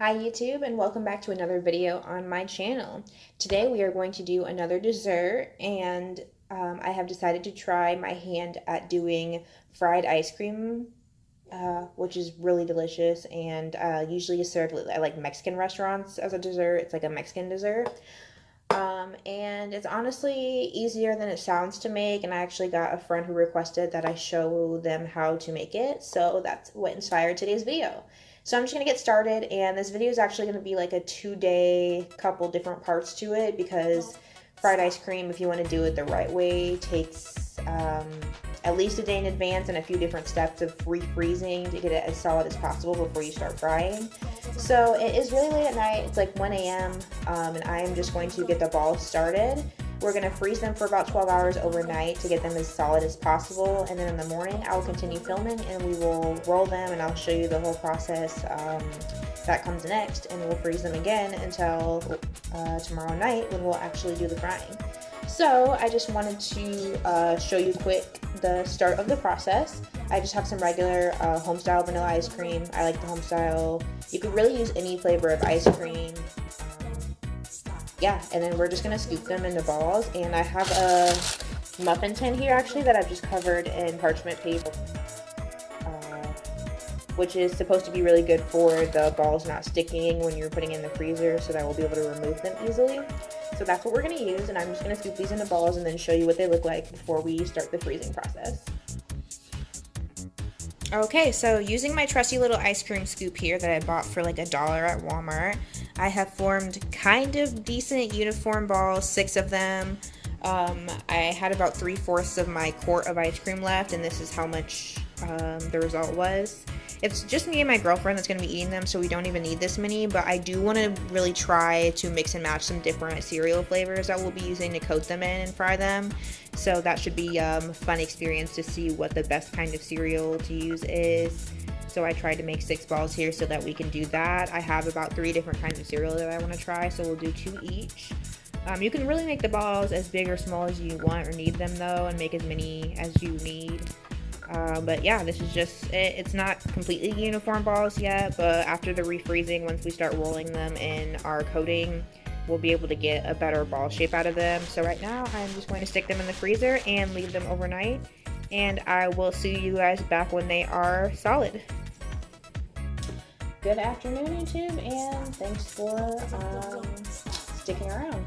Hi YouTube and welcome back to another video on my channel. Today we are going to do another dessert and I have decided to try my hand at doing fried ice cream, which is really delicious and usually is served at like Mexican restaurants as a dessert. It's like a Mexican dessert. And it's honestly easier than it sounds to make, and I actually got a friend who requested that I show them how to make it, so that's what inspired today's video. So I'm just going to get started, and this video is actually going to be like a 2-day, couple different parts to it, because fried ice cream, if you want to do it the right way, takes at least a day in advance and a few different steps of refreezing to get it as solid as possible before you start frying. So it is really late at night, it's like 1 a.m. And I am just going to get the balls started. We're going to freeze them for about 12 hours overnight to get them as solid as possible, and then in the morning I'll continue filming and we will roll them and I'll show you the whole process that comes next, and we'll freeze them again until tomorrow night when we'll actually do the frying. So I just wanted to show you quick the start of the process. I just have some regular home-style vanilla ice cream. I like the home-style. You could really use any flavor of ice cream. Yeah, and then we're just going to scoop them into balls. And I have a muffin tin here actually that I've just covered in parchment paper, which is supposed to be really good for the balls not sticking when you're putting in the freezer, so that we'll be able to remove them easily. So that's what we're going to use, and I'm just going to scoop these into balls and then show you what they look like before we start the freezing process. Okay, so using my trusty little ice cream scoop here that I bought for like $1 at Walmart, I have formed kind of decent uniform balls, 6 of them. I had about 3/4 of my quart of ice cream left, and this is how much the result was. It's just me and my girlfriend that's going to be eating them, so we don't even need this many, but I do want to really try to mix and match some different cereal flavors that we'll be using to coat them in and fry them. So that should be a fun experience to see what the best kind of cereal to use is. So I tried to make 6 balls here so that we can do that. I have about 3 different kinds of cereal that I want to try, so we'll do 2 each. You can really make the balls as big or small as you want or need them though, and make as many as you need. But yeah, this is just it. It's not completely uniform balls yet, but after the refreezing, once we start rolling them in our coating, we'll be able to get a better ball shape out of them. So right now I'm just going to stick them in the freezer and leave them overnight, and I will see you guys back when they are solid. Good afternoon YouTube, and thanks for sticking around.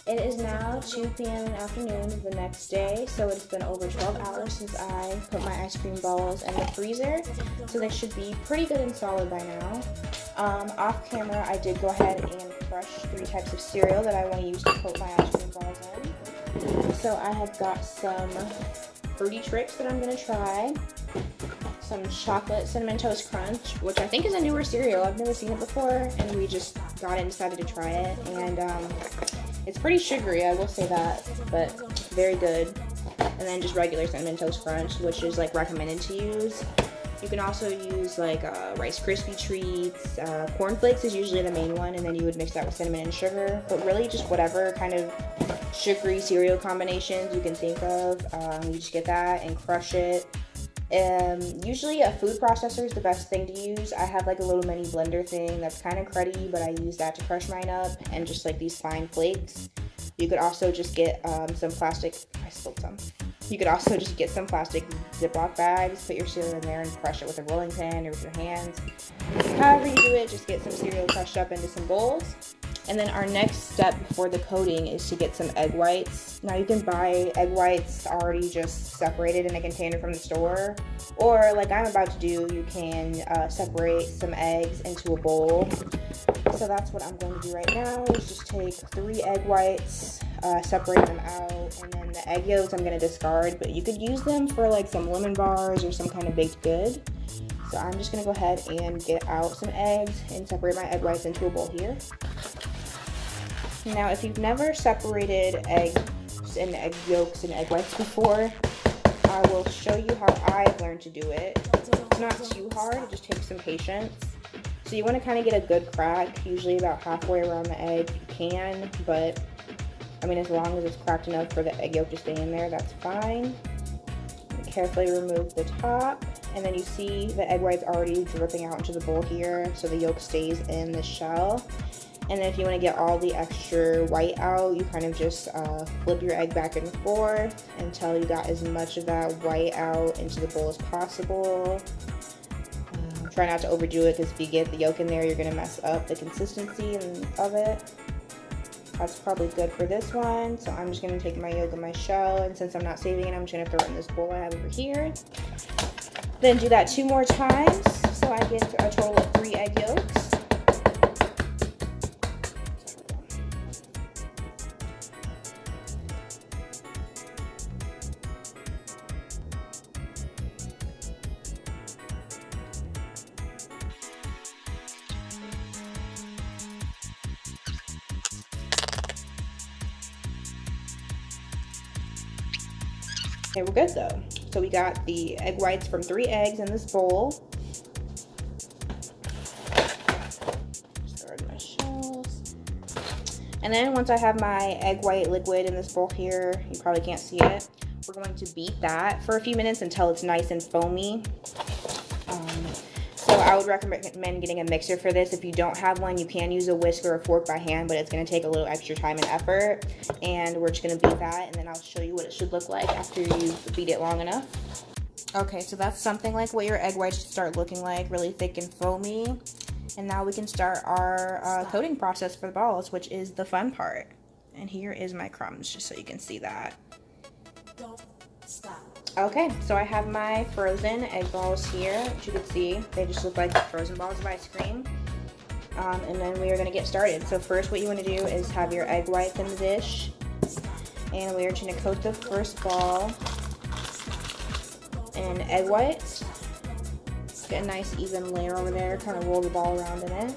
It is now 2 p.m. in the afternoon of the next day, so it's been over 12 hours since I put my ice cream balls in the freezer, so they should be pretty good and solid by now. Off camera, I did go ahead and crush 3 types of cereal that I want to use to coat my ice cream balls in. So I have got some Fruity Tricks that I'm going to try, some chocolate cinnamon toast crunch, which I think is a newer cereal. I've never seen it before, and we just got it and decided to try it, and it's pretty sugary, I will say that, but very good. And then just regular cinnamon toast crunch, which is like recommended to use. You can also use like Rice Krispie treats. Corn Flakes is usually the main one, and then you would mix that with cinnamon and sugar. But really just whatever kind of sugary cereal combinations you can think of, you just get that and crush it. Usually a food processor is the best thing to use. I have like a little mini blender thing that's kind of cruddy, but I use that to crush mine up, and just like these fine flakes. You could also just get some plastic, I spilled some. You could also just get some plastic Ziploc bags, put your cereal in there and crush it with a rolling pin or with your hands. However you do it, just get some cereal crushed up into some bowls. And then our next step before the coating is to get some egg whites. Now you can buy egg whites already just separated in a container from the store, or like I'm about to do, you can separate some eggs into a bowl. So that's what I'm going to do right now, is just take 3 egg whites, separate them out, and then the egg yolks I'm going to discard, but you could use them for like some lemon bars or some kind of baked good. So I'm just going to go ahead and get out some eggs and separate my egg whites into a bowl here. Now, if you've never separated eggs and egg yolks and egg whites before, I will show you how I've learned to do it. It's not too hard, it just takes some patience. So you want to kind of get a good crack, usually about halfway around the egg if you can, but I mean as long as it's cracked enough for the egg yolk to stay in there, that's fine. Carefully remove the top. And then you see the egg whites already dripping out into the bowl here, so the yolk stays in the shell. And then if you want to get all the extra white out, you kind of just flip your egg back and forth until you got as much of that white out into the bowl as possible. Try not to overdo it, because if you get the yolk in there, you're going to mess up the consistency of it. That's probably good for this one. So I'm just going to take my yolk and my shell, and since I'm not saving it, I'm just going to throw it in this bowl I have over here. Then do that 2 more times, so I get a total of 3 egg yolks. Okay, we're good though. So we got the egg whites from 3 eggs in this bowl. Start my shells. And then once I have my egg white liquid in this bowl here, you probably can't see it, we're going to beat that for a few minutes until it's nice and foamy. So I would recommend getting a mixer for this. If you don't have one, you can use a whisk or a fork by hand, but it's going to take a little extra time and effort. And we're just going to beat that, and then I'll show you what it should look like after you beat it long enough. Okay, so that's something like what your egg whites should start looking like, really thick and foamy. And now we can start our coating process for the balls, which is the fun part. And here is my crumbs, just so you can see that. Don't stop. Okay, so I have my frozen egg balls here, which you can see. They just look like frozen balls of ice cream. And then we are going to get started. So first what you want to do is have your egg whites in the dish. And we are going to coat the first ball in egg whites. Get a nice even layer over there, kind of roll the ball around in it.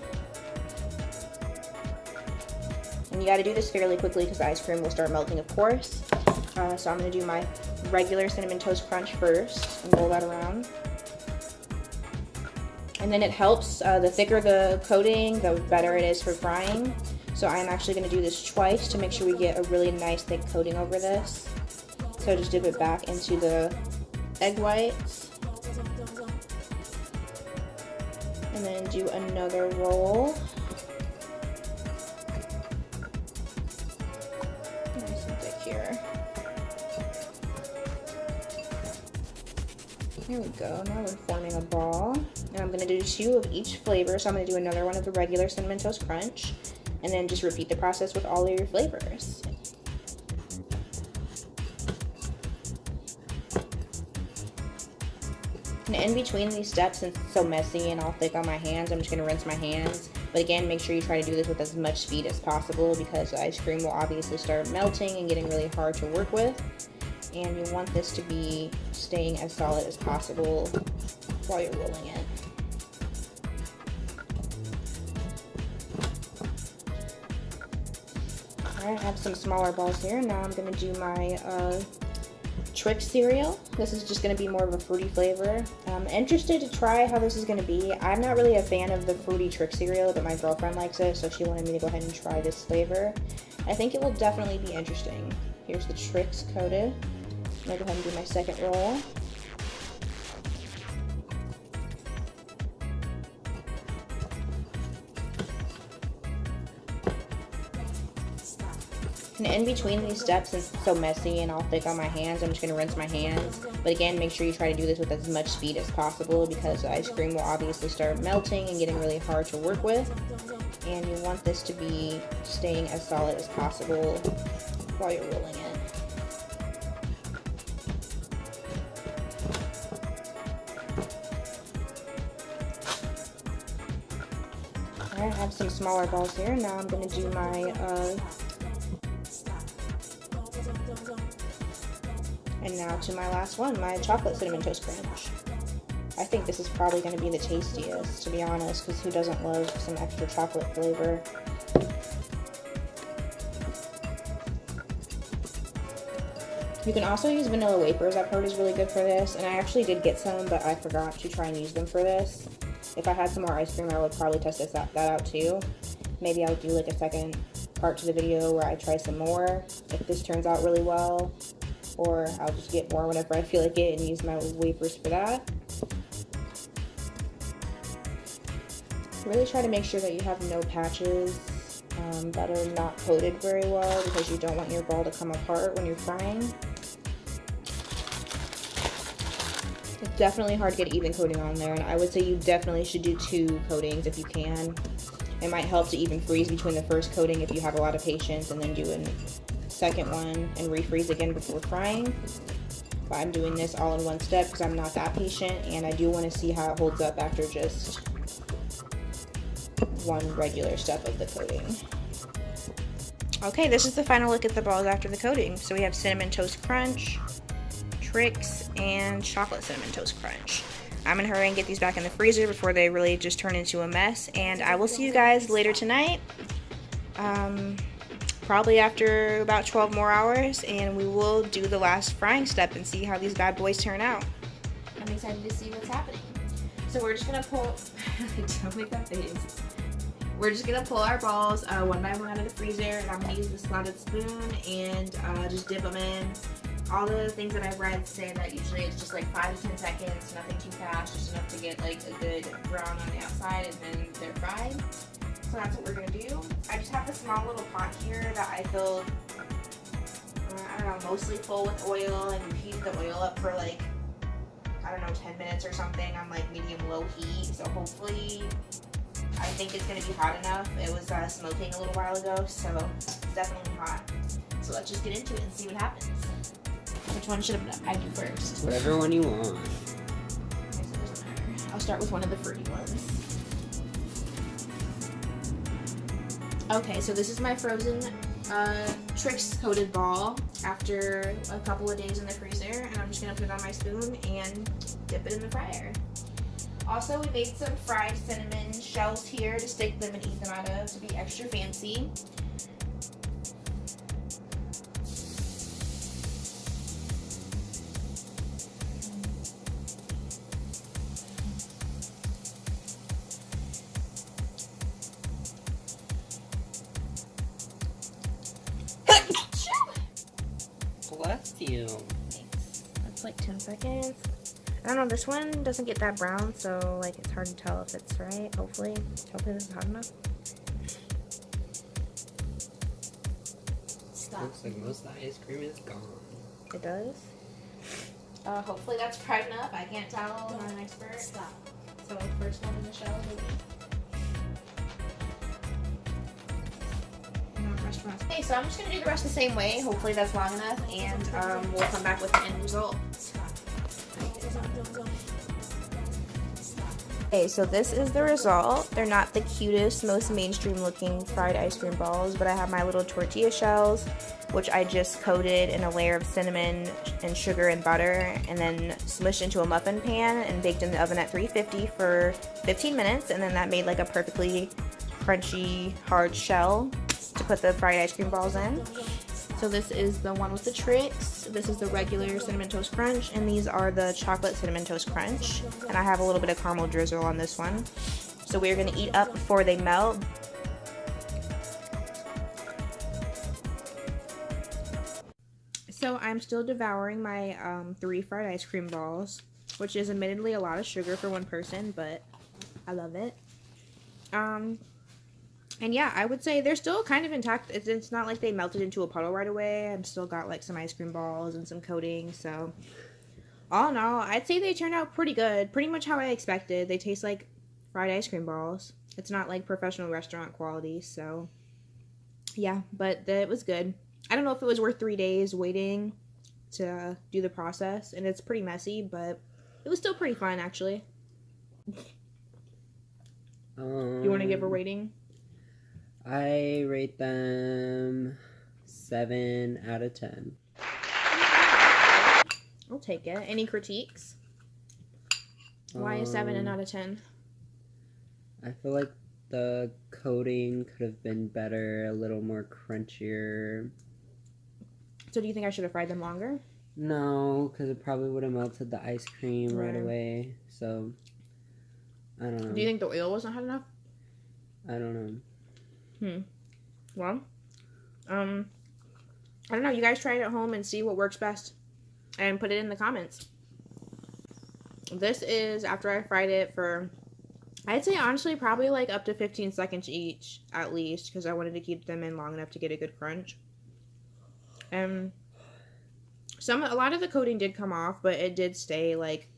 And you got to do this fairly quickly because the ice cream will start melting, of course. So I'm going to do my regular Cinnamon Toast Crunch first and roll that around. And then it helps, the thicker the coating, the better it is for frying. So I'm actually going to do this twice to make sure we get a really nice thick coating over this. So just dip it back into the egg whites. And then do another roll. Nice and thick here. Here we go, now we're forming a ball. And I'm gonna do 2 of each flavor, so I'm gonna do another one of the regular Cinnamon Toast Crunch, and then just repeat the process with all of your flavors. And in between these steps, since it's so messy and all thick on my hands, I'm just gonna rinse my hands. But again, make sure you try to do this with as much speed as possible, because the ice cream will obviously start melting and getting really hard to work with. And you want this to be staying as solid as possible while you're rolling it. Alright, I have some smaller balls here. Now I'm going to do my Trix cereal. This is just going to be more of a fruity flavor. I'm interested to try how this is going to be. I'm not really a fan of the fruity Trix cereal, but my girlfriend likes it, so she wanted me to go ahead and try this flavor. I think it will definitely be interesting. Here's the Trix coated. I'm going to go ahead and do my second roll. And in between these steps, since it's so messy and all thick on my hands, I'm just going to rinse my hands. But again, make sure you try to do this with as much speed as possible, because the ice cream will obviously start melting and getting really hard to work with. And you want this to be staying as solid as possible while you're rolling it. I have some smaller balls here. Now I'm going to do my, and now to my last one, my chocolate Cinnamon Toast Crunch. I think this is probably going to be the tastiest, to be honest, because who doesn't love some extra chocolate flavor? You can also use vanilla wafers, I've heard is really good for this, and I actually did get some, but I forgot to try and use them for this. If I had some more ice cream, I would probably test that out too. Maybe I'll do like a second part to the video where I try some more, if this turns out really well. Or I'll just get more whenever I feel like it and use my wafers for that. Really try to make sure that you have no patches that are not coated very well, because you don't want your ball to come apart when you're frying. It's definitely hard to get even coating on there, and I would say you definitely should do 2 coatings if you can. It might help to even freeze between the first coating if you have a lot of patience, and then do a second one and refreeze again before frying. But I'm doing this all in one step because I'm not that patient, and I do want to see how it holds up after just one regular step of the coating. Okay, this is the final look at the balls after the coating. So we have Cinnamon Toast Crunch, Trix, and Chocolate Cinnamon Toast Crunch. I'm gonna hurry and get these back in the freezer before they really just turn into a mess, and I will see you guys later tonight. Probably after about 12 more hours, and we will do the last frying step and see how these bad boys turn out. I'm excited to see what's happening. So we're just gonna pull, don't make that face. We're just gonna pull our balls one by one out of the freezer, and I'm gonna use the slotted spoon and just dip them in. All the things that I've read say that usually it's just like 5 to 10 seconds, nothing too fast, just enough to get like a good brown on the outside, and then they're fried. So that's what we're gonna do. I just have a small little pot here that I filled, I don't know, mostly full with oil, and you heat the oil up for like, I don't know, 10 minutes or something on like medium-low heat. So hopefully, I think it's gonna be hot enough. It was smoking a little while ago, so it's definitely hot. So let's just get into it and see what happens. Which one should I do first? Whatever one you want. I'll start with one of the fruity ones. Okay, so this is my frozen Trix coated ball after a couple of days in the freezer, and I'm just gonna put it on my spoon and dip it in the fryer. Also, we made some fried cinnamon shells here to stick them and eat them out of to be extra fancy. Bless you. Thanks. That's like 10 seconds. I don't know, this one doesn't get that brown, so like it's hard to tell if it's right. Hopefully this is hot enough. Stop. Looks like most of the ice cream is gone. It does. Hopefully that's fried enough. I can't tell. I'm not an expert. Stop. So first one in the shell, maybe. Okay, so I'm just gonna do the rest the same way. Hopefully that's long enough, and we'll come back with the end result. Okay, so this is the result. They're not the cutest, most mainstream looking fried ice cream balls, but I have my little tortilla shells, which I just coated in a layer of cinnamon and sugar and butter, and then smushed into a muffin pan and baked in the oven at 350 for 15 minutes, and then that made like a perfectly crunchy, hard shell to put the fried ice cream balls in. So this is the one with the Trix, this is the regular Cinnamon Toast Crunch, and these are the Chocolate Cinnamon Toast Crunch. And I have a little bit of caramel drizzle on this one. So we're gonna eat up before they melt. So I'm still devouring my 3 fried ice cream balls, which is admittedly a lot of sugar for one person, but I love it. And yeah, I would say they're still kind of intact. It's not like they melted into a puddle right away. I've still got like some ice cream balls and some coating. So all in all, I'd say they turned out pretty good. Pretty much how I expected. They taste like fried ice cream balls. It's not like professional restaurant quality. So yeah, but it was good. I don't know if it was worth 3 days waiting to do the process. And it's pretty messy, but it was still pretty fun actually. You want to give a rating? I rate them 7 out of 10. I'll take it. Any critiques? Why a 7 and not a 10? I feel like the coating could have been better, a little more crunchier. So do you think I should have fried them longer? No, because it probably would have melted the ice cream right Right. away. So, I don't know. Do you think the oil wasn't hot enough? I don't know. Well, I don't know. You guys try it at home and see what works best. And put it in the comments. This is after I fried it for I'd say honestly probably like up to 15 seconds each at least because I wanted to keep them in long enough to get a good crunch. And a lot of the coating did come off, but it did stay like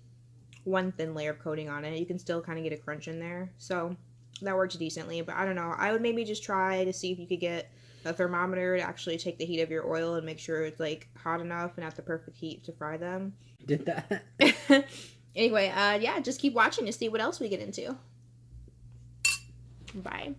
one thin layer of coating on it. You can still kind of get a crunch in there. So that worked decently, but I don't know. I would maybe just try to see if you could get a thermometer to actually take the heat of your oil and make sure it's like hot enough and at the perfect heat to fry them. Did that? Anyway, yeah, just keep watching to see what else we get into. Bye.